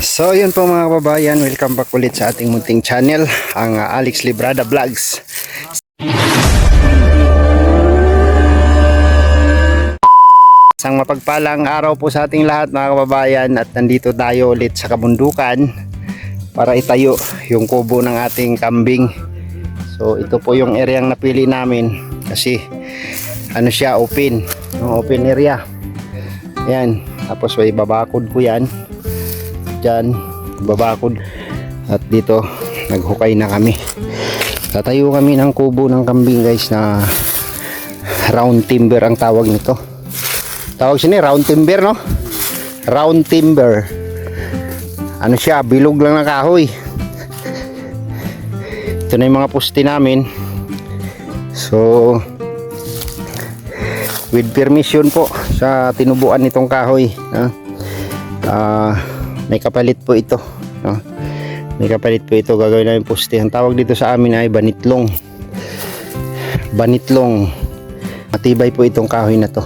So yun po mga kababayan, welcome back ulit sa ating munting channel, ang Alex Librada Vlogs. Isang mapagpalang araw po sa ating lahat mga kababayan, at nandito tayo ulit sa kabundukan para itayo yung kubo ng ating kambing. So ito po yung areang napili namin kasi ano siya, open area. Yan, tapos may babakod ko yan dyan, babakod, at dito naghukay na kami. Tatayo kami ng kubo ng kambing guys, na round timber ang tawag nito. Tawag siya ni round timber, no? Round timber. Ano siya, bilog lang na kahoy. Ito na yung mga poste namin. So with permission po sa tinubuan nitong kahoy, may kapalit po ito, no? May kapalit po ito, gagawin namin poste. Ang tawag dito sa amin ay banitlong. Banitlong. Matibay po itong kahoy na to.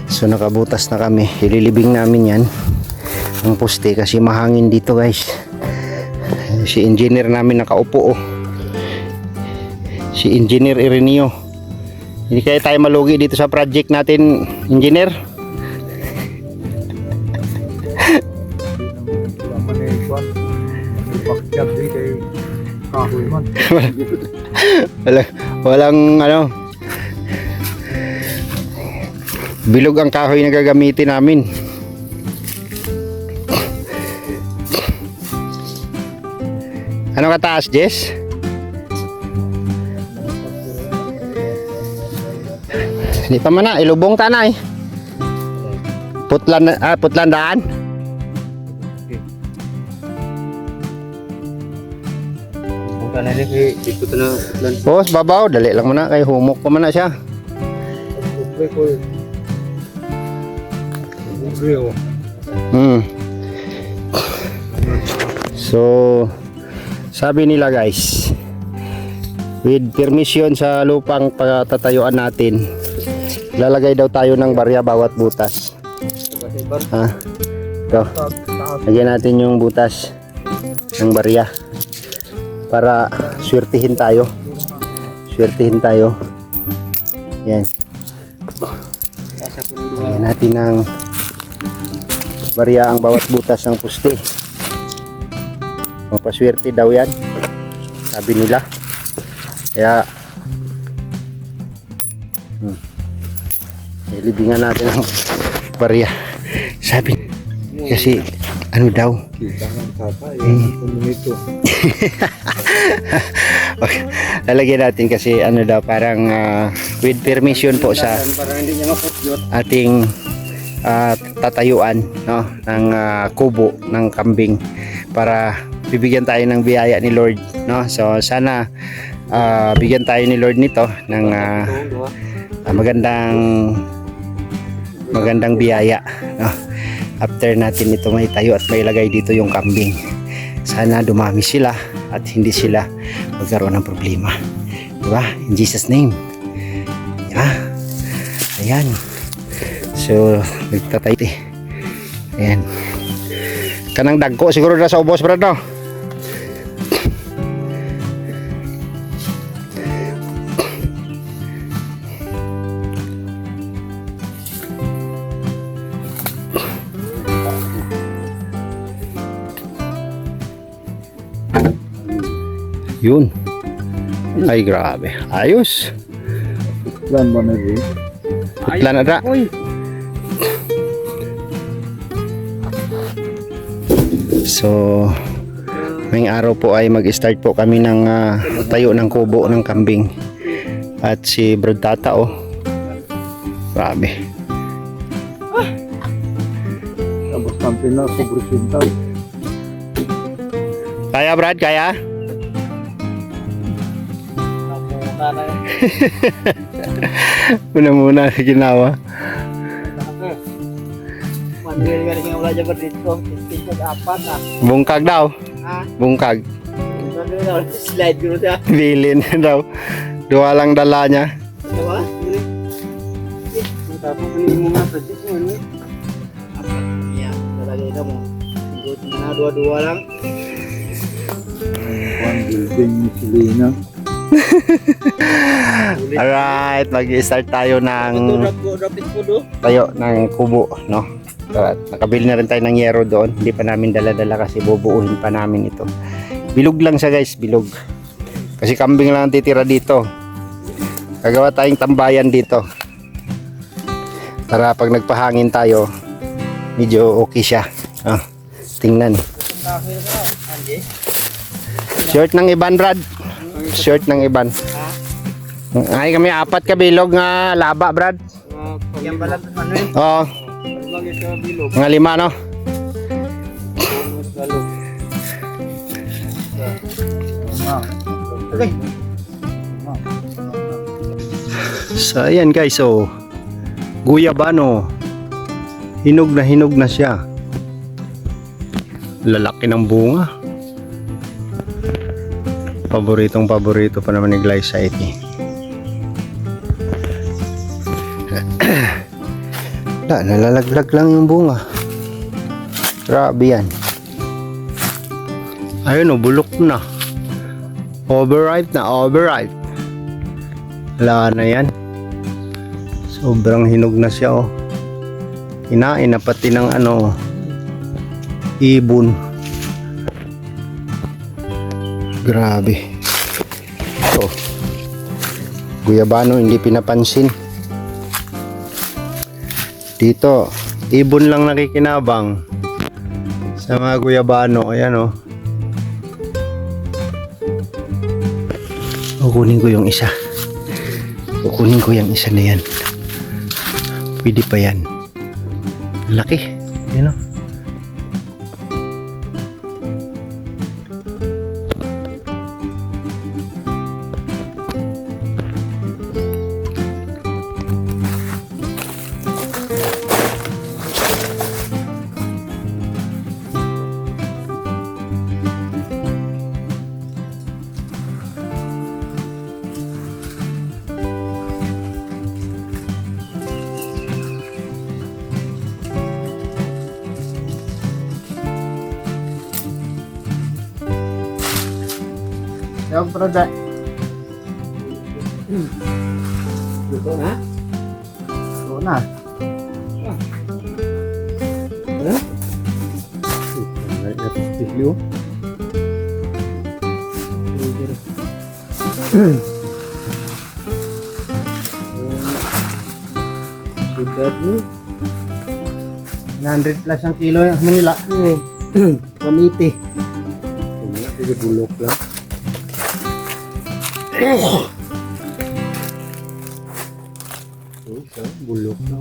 So nakabutas na kami, ililibing namin yan ang poste kasi mahangin dito guys. Si engineer namin nakaupo, si Engineer Ireneo. Hindi kaya tayo malugi dito sa project natin, engineer. walang ano, bilog ang kahoy na gagamitin namin. Ano kataas, Jess? Hindi pa man na, ilubong tanay. Putlan daan. Boss, babaw, dali lang muna kay humok pa man na siya. So sabi nila guys, with permission sa lupang pagtatayuan natin, lalagay daw tayo ng barya bawat butas. Ito, lagyan natin yung butas ng barya para swertihin tayo. Yan, lagyan natin ng barya ang bawat butas ng puste. Mapaswerte daw yan, sabi nila. Kaya ilibingan natin ang barya, sabi kasi ano daw, lalagyan natin kasi ano daw, parang with permission po sa ating tatayuan, no, ng kubo ng kambing, para bibigyan tayo ng biyaya ni Lord, no? So sana bigyan tayo ni Lord nito ng magandang biyaya, no? After natin ito may tayo at may lagay dito yung kambing, sana dumami sila at hindi sila magkaroon ng problema, diba? In Jesus name. Ayan. So nagtatay. Ayan. Kanang dagko siguro na sa ubos, brad, no? Yun. Ay grabe. Ayos. Plan ba na rin? Plan na. So ngayong araw po ay mag-start po kami ng tayo ng kubo ng kambing. At si Brad Tata, grabe. Tapos kampin na, sobrusintal. Kaya Brad, kaya? Muna ginawa. Bungkag daw. Bungkag. Bilin daw. Dua lang dala niya. Tapos mo nga project mo. Apat. Yan, lalagay na mo. dua-dua lang. Building ni Silina. Alright, mag-start tayo ng tayo ng kubo, no? At nakabili na rin tayo ng yero doon. Hindi pa namin dala-dala kasi bubuuhin pa namin ito. Bilog lang siya guys, bilog. Kasi kambing lang ang titira dito. Gagawa tayong tambayan dito. Para pag nagpahangin tayo, medyo okay siya. Ah, tingnan. Shirt ng iban, Brad. Shirt ng iban. Ay kami apat ka bilog nga laba, Brad. Yang balat ano eh? Oo. Lagi sa bilog. Mga 5, no? Okay. So ayan guys, so guyabano. Hinog na siya. Lalaki ng bunga. Paborito pa naman ni Glyza ito. Nalalaglag lang yung bunga. Grabe yan. Ayun o, bulok na. Overripe. Wala na yan. Sobrang hinog na siya oh. Kinain na pati ng ibon. Grabe. So, guyabano hindi pinapansin. Dito, ibon lang nakikinabang sa mga guyabano. Ayan oh. Kukunin ko yung isa. Kukunin ko yung isa na yan. Pwede pa yan. Laki. Ayan oh. Yung product. Ito na? Ito na. Ano? Sudah ni 900 plus ang kilo yang Manila. 180. Ini bulok lang. Bulok na.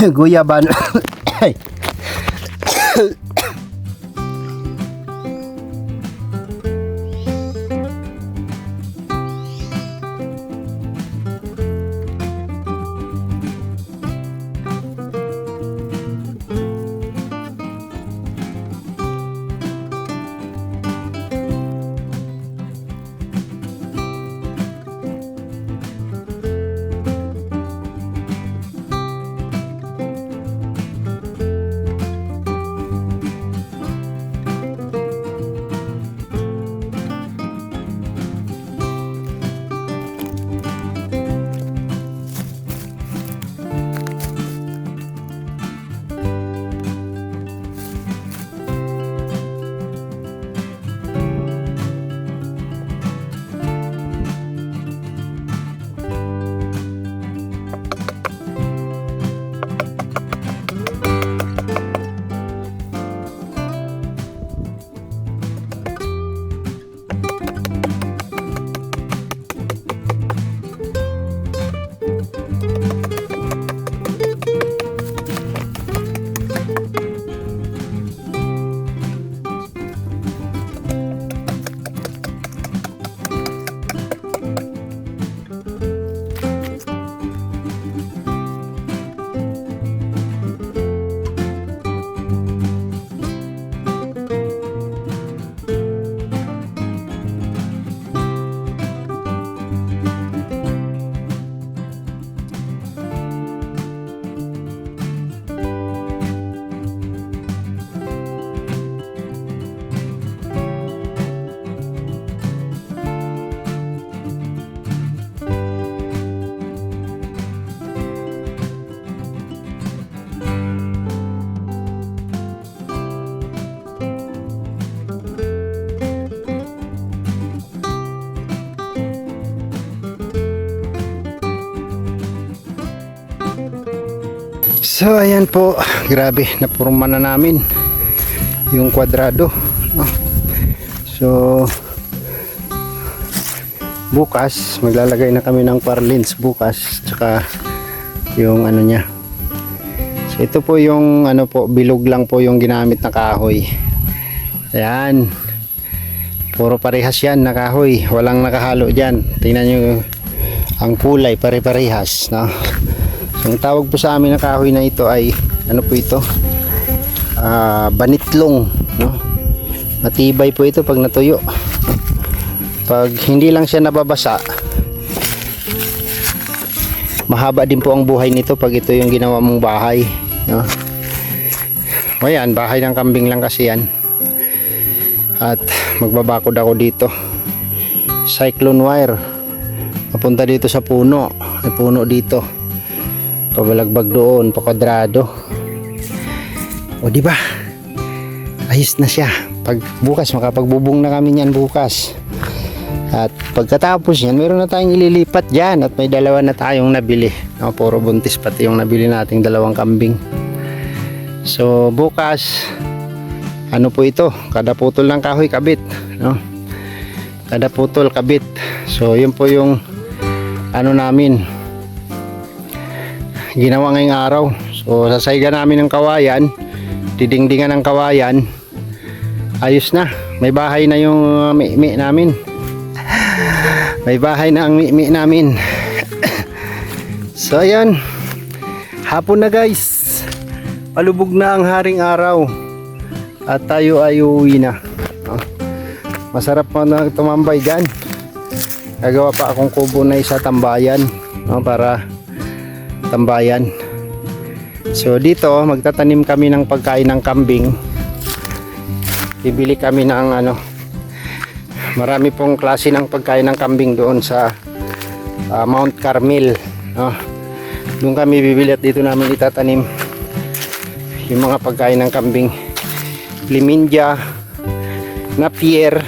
Guyabano. So ayan po, grabe, napurma na namin yung kwadrado, no? So bukas maglalagay na kami ng parlins bukas, tsaka yung ano niya. So ito po yung ano po, bilog lang po yung ginamit na kahoy. Ayan, puro parehas yan na kahoy, walang nakahalo dyan. Tingnan nyo ang kulay, pare-parehas, no? So ang tawag po sa amin na kahoy na ito ay ano po ito, banitlong, no? Matibay po ito pag natuyo. Pag hindi lang siya nababasa, mahaba din po ang buhay nito pag ito yung ginawa mong bahay, no? O yan, bahay ng kambing lang kasi yan. At magbabakod ako dito, cyclone wire papunta dito sa puno, may puno dito, pabalagbag doon, pa kwadrado. O di ba? Ayos na siya. Pag bukas makapagbubong na kami niyan bukas. At pagkatapos yan, meron na tayong ililipat dyan at may dalawa na tayong nabili. No, puro buntis pati yung nabili nating dalawang kambing. So bukas, ano po ito? Kada putol ng kahoy kabit, no? Kada putol kabit. So yun po yung ano namin ginawa ngayong araw. So sasayga namin ng kawayan, didingdingan ng kawayan. Ayos na, may bahay na yung mi namin. May bahay na ang mi namin. So ayan, hapon na guys, palubog na ang haring araw at tayo ay uuwi na. Masarap mo na tumambay dyan. Gagawa pa akong kubo na isa tambayan, no, para tambayan. So dito magtatanim kami ng pagkain ng kambing. Bibili kami ng ano, marami pong klase ng pagkain ng kambing doon sa Mount Carmel, no? Doon kami bibili at dito namin itatanim yung mga pagkain ng kambing. Liminja, Napier,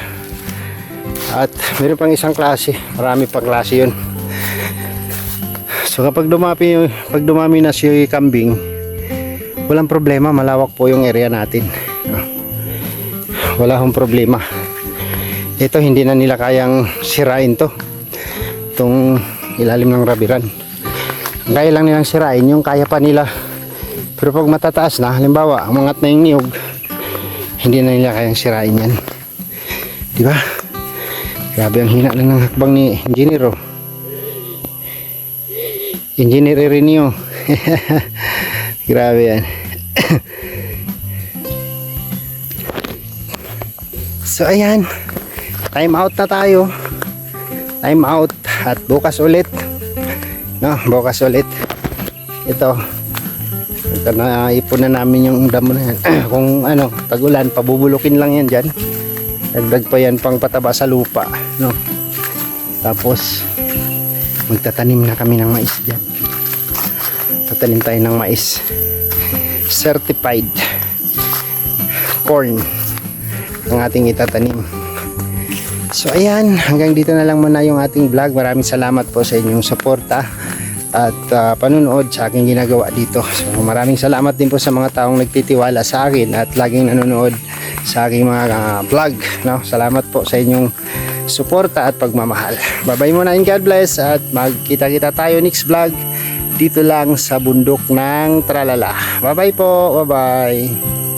at meron pang isang klase, marami pang klase yun. So kapag dumami na si kambing, walang problema, malawak po yung area natin, no? Wala hong problema. Ito hindi na nila kayang sirain to, itong ilalim ng rabiran. Ang kaya lang nilang sirain yung kaya pa nila, pero pag matataas na, halimbawa umangat na yung niyog, hindi na nila kayang sirain yan, di ba? Grabe ang hina lang ng hakbang ni Engineer, oh. Engineer Ireneo. Grabe yan. So ayan, time out na tayo. Time out at bukas ulit, no? Bukas ulit. Ito na ipon na namin yung damo na yan. Kung ano, tagulan, pabubulukin lang yan dyan. Dagdag pa yan pang pataba sa lupa, no? Tapos magtatanim na kami ng mais dyan. Tatanim tayo ng mais, certified corn ang ating itatanim. So ayan, hanggang dito na lang muna yung ating vlog. Maraming salamat po sa inyong suporta at panunood sa aking ginagawa dito. So maraming salamat din po sa mga taong nagtitiwala sa akin at laging nanonood sa aking mga vlog, no? Salamat po sa inyong suporta at pagmamahal. Bye bye muna and God bless, at magkita-kita tayo next vlog dito lang sa bundok ng Tralala. Bye bye po, bye bye.